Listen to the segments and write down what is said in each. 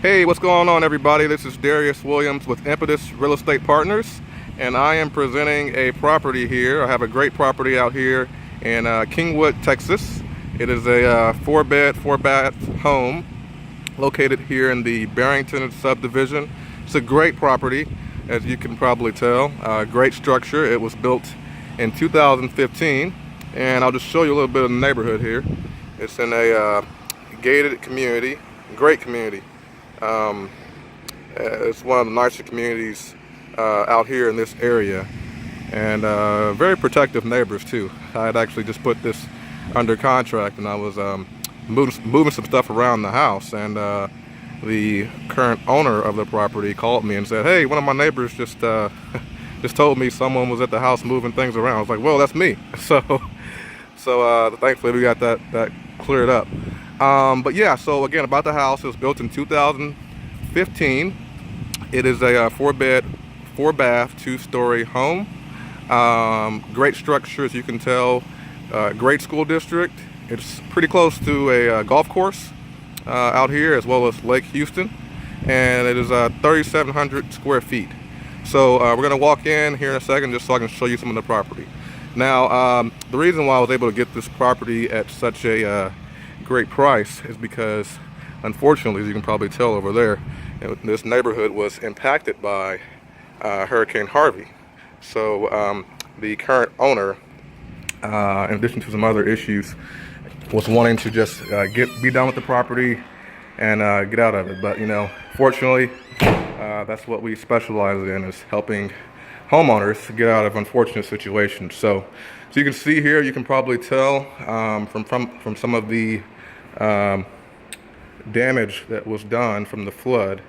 Hey, what's going on, everybody? This is Darius Williams with Impetus Real Estate Partners, and I am presenting a property here. I have a great property out here in Kingwood, Texas. It is a 4-bed, 4-bath home located here in the Barrington subdivision. It's a great property, as you can probably tell. Great structure. It was built in 2015, and I'll just show you a little bit of the neighborhood here. It's in a gated community, great community. It's one of the nicer communities out here in this area, and very protective neighbors too. I had actually just put this under contract, and I was moving some stuff around the house, and the current owner of the property called me and said, "Hey, one of my neighbors just just told me someone was at the house moving things around." I was like, "Well, that's me." So thankfully we got that cleared up. But yeah, so again, about the house, it was built in 2015. It is a 4-bed, 4-bath, 2-story home. Great structure, as you can tell. Great school district. It's pretty close to a golf course out here, as well as Lake Houston. And it is 3,700 square feet. So we're gonna walk in here in a second just so I can show you some of the property. Now, the reason why I was able to get this property at such a great price is because, unfortunately, as you can probably tell over there, this neighborhood was impacted by Hurricane Harvey. So the current owner, in addition to some other issues, was wanting to just be done with the property and get out of it. But fortunately, that's what we specialize in, is helping homeowners get out of unfortunate situations. So you can see here, you can probably tell from some of the damage that was done from the flood.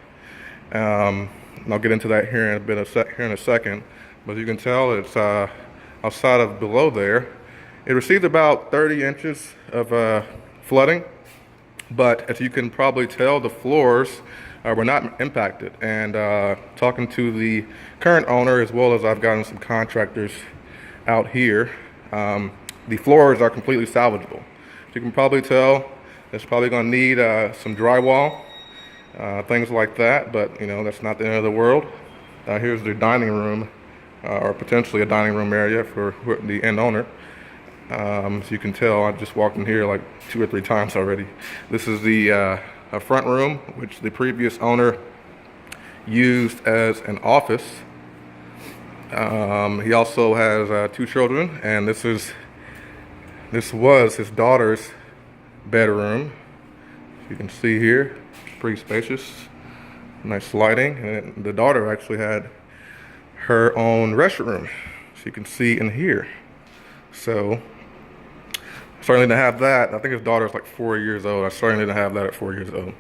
And I'll get into that here in a second. But you can tell it's outside of below there. It received about 30 inches of flooding, but as you can probably tell, the floors were not impacted. And talking to the current owner, as well as I've gotten some contractors out here, the floors are completely salvageable. As you can probably tell, it's probably going to need some drywall, things like that, but that's not the end of the world. Here's the dining room, or potentially a dining room area for the end owner. As you can tell, I just walked in here like 2 or 3 times already. This is the front room, which the previous owner used as an office. He also has 2 children, and this was his daughter's bedroom. As you can see here, it's pretty spacious, nice lighting, and the daughter actually had her own restroom, as you can see in here. So starting to have that. I think his daughter's like 4 years old. I starting to have that at 4 years old. I'm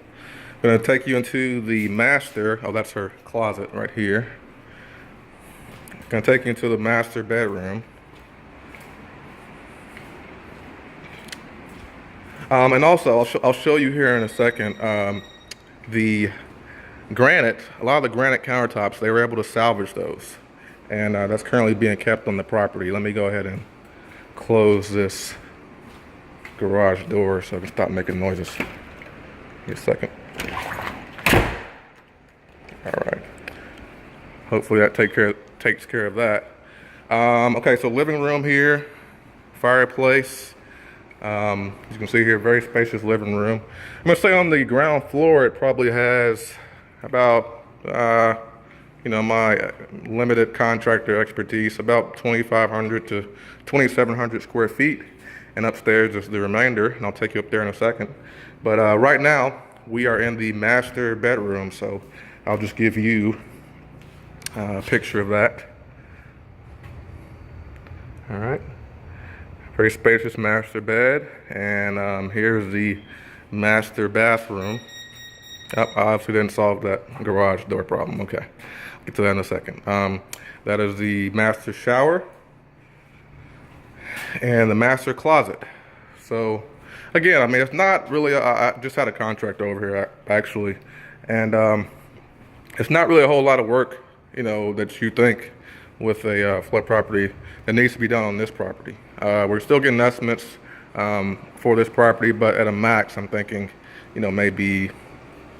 gonna take you into the master. Oh, that's her closet right here. Gonna take you into the master bedroom. And also, I'll show you here in a second, the granite, a lot of the granite countertops, they were able to salvage those. And that's currently being kept on the property. Let me go ahead and close this garage door so I can stop making noises. Give me a second. All right. Hopefully that takes care of that. Okay, so living room here, fireplace. As you can see here, very spacious living room. I'm gonna say on the ground floor, it probably has about, my limited contractor expertise, about 2,500 to 2,700 square feet. And upstairs is the remainder, and I'll take you up there in a second. But right now, we are in the master bedroom, so I'll just give you a picture of that. All right. Very spacious master bed, and here's the master bathroom. Oh, I obviously didn't solve that garage door problem. Okay, I'll get to that in a second. That is the master shower and the master closet. So again, I mean, it's not really, I just had a contractor over here actually, and it's not really a whole lot of work, that you think with a flood property that needs to be done on this property. We're still getting estimates for this property, but at a max, I'm thinking, maybe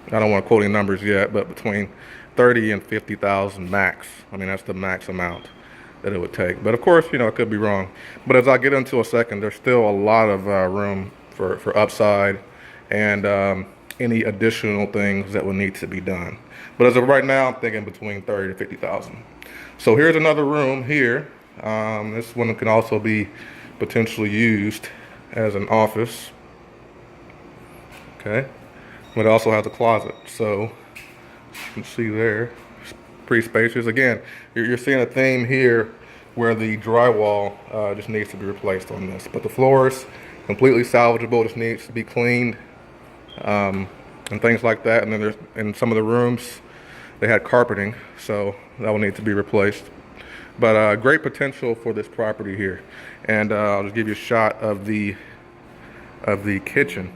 I don't want to quote any numbers yet, but between 30 and 50,000 max. I mean, that's the max amount that it would take. But of course, you know, I could be wrong. But as I get into a second, there's still a lot of room for upside and any additional things that will need to be done. But as of right now, I'm thinking between 30 to 50,000. So here's another room here. This one can also be potentially used as an office. Okay, but it also has a closet, so you can see there, it's pretty spacious. Again, you're seeing a theme here where the drywall just needs to be replaced on this, but the floor is completely salvageable. Just needs to be cleaned and things like that. And then there's in some of the rooms they had carpeting, so that will need to be replaced. But great potential for this property here. And I'll just give you a shot of the kitchen.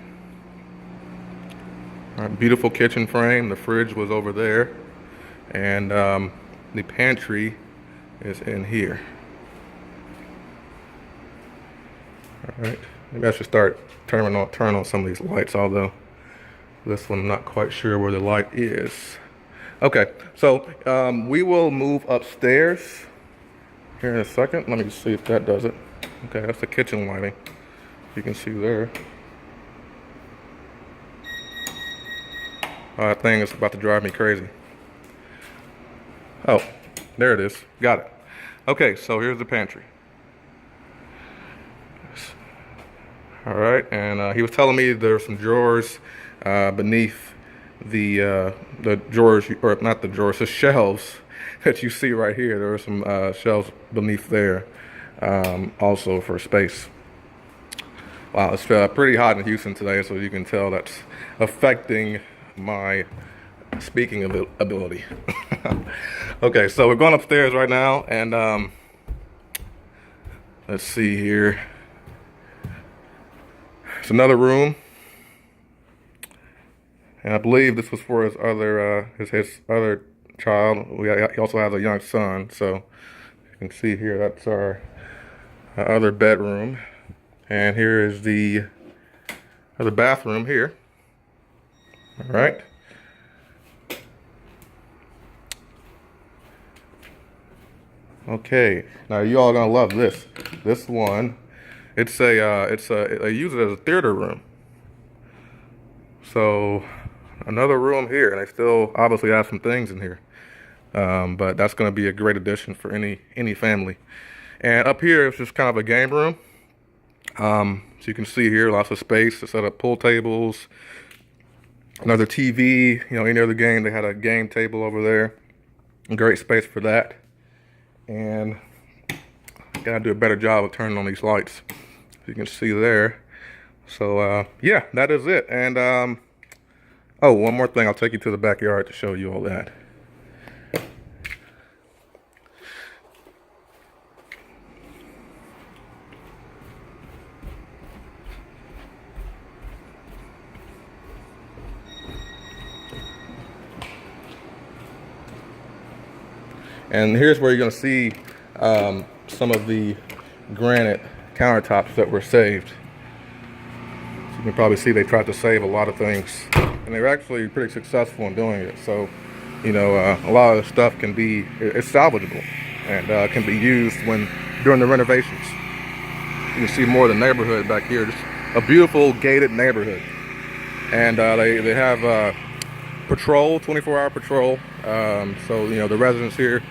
All right, beautiful kitchen frame. The fridge was over there, and the pantry is in here. All right, maybe I should start turn on some of these lights, although this one I'm not quite sure where the light is. Okay, so we will move upstairs here in a second. Let me just see if that does it. Okay, that's the kitchen lighting. You can see there. That thing is about to drive me crazy. Oh, there it is. Got it. Okay, so here's the pantry. All right, and he was telling me there's some drawers beneath the drawers, or not the drawers, the shelves that you see right here. There are some shelves beneath there, also for space. Wow, it's pretty hot in Houston today, so you can tell that's affecting my speaking ability. Okay, so we're going upstairs right now, and let's see here. It's another room, and I believe this was for his other child. He also has a young son, so you can see here that's our other bedroom, and here is the bathroom here. All right. Okay. Now you all gonna love this. This one, they use it as a theater room. So another room here, and they still obviously have some things in here. But that's gonna be a great addition for any family. And up here it's just kind of a game room. So you can see here lots of space to set up pool tables. Another TV, you know, any other game, they had a game table over there. Great space for that. And gotta do a better job of turning on these lights. You can see there. So yeah, that is it. And oh, one more thing, I'll take you to the backyard to show you all that. And here's where you're going to see some of the granite countertops that were saved. So you can probably see they tried to save a lot of things, and they were actually pretty successful in doing it. So, you know, a lot of the stuff it's salvageable and can be used during the renovations. You can see more of the neighborhood back here. Just a beautiful gated neighborhood, and they have patrol, 24-hour patrol. So you know the residents here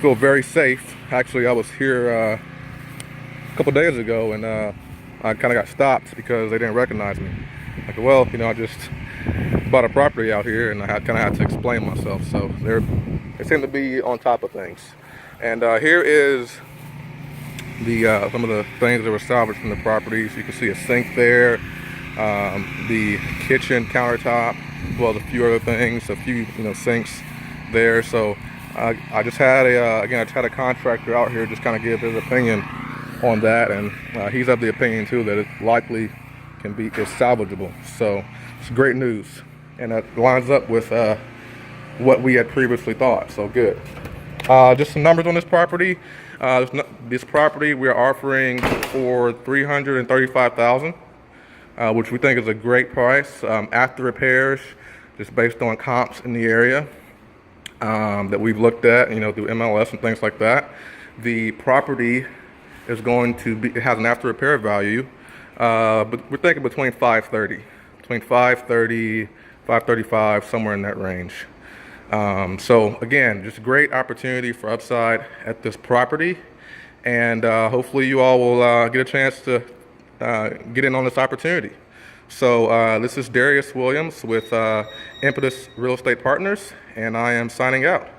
feel very safe. Actually, I was here a couple days ago, and I kind of got stopped because they didn't recognize me. Like, well, you know, I just bought a property out here, and I kind of had to explain myself. So they seem to be on top of things. And here is some of the things that were salvaged from the property. So you can see a sink there, the kitchen countertop, well, a few other things, a few sinks there. So I just had a contractor out here just kind of give his opinion on that, and he's of the opinion too that it likely is salvageable. So it's great news, and that lines up with what we had previously thought. So good. Just some numbers on this property. This property we are offering for $335,000, which we think is a great price. After repairs, just based on comps in the area that we've looked at, through MLS and things like that. The property is going to be, it has an after repair value, but we're thinking between 530, 535, somewhere in that range. So again, just a great opportunity for upside at this property, and hopefully you all will get a chance to get in on this opportunity. So this is Darius Williams with Impetus Real Estate Partners, and I am signing out.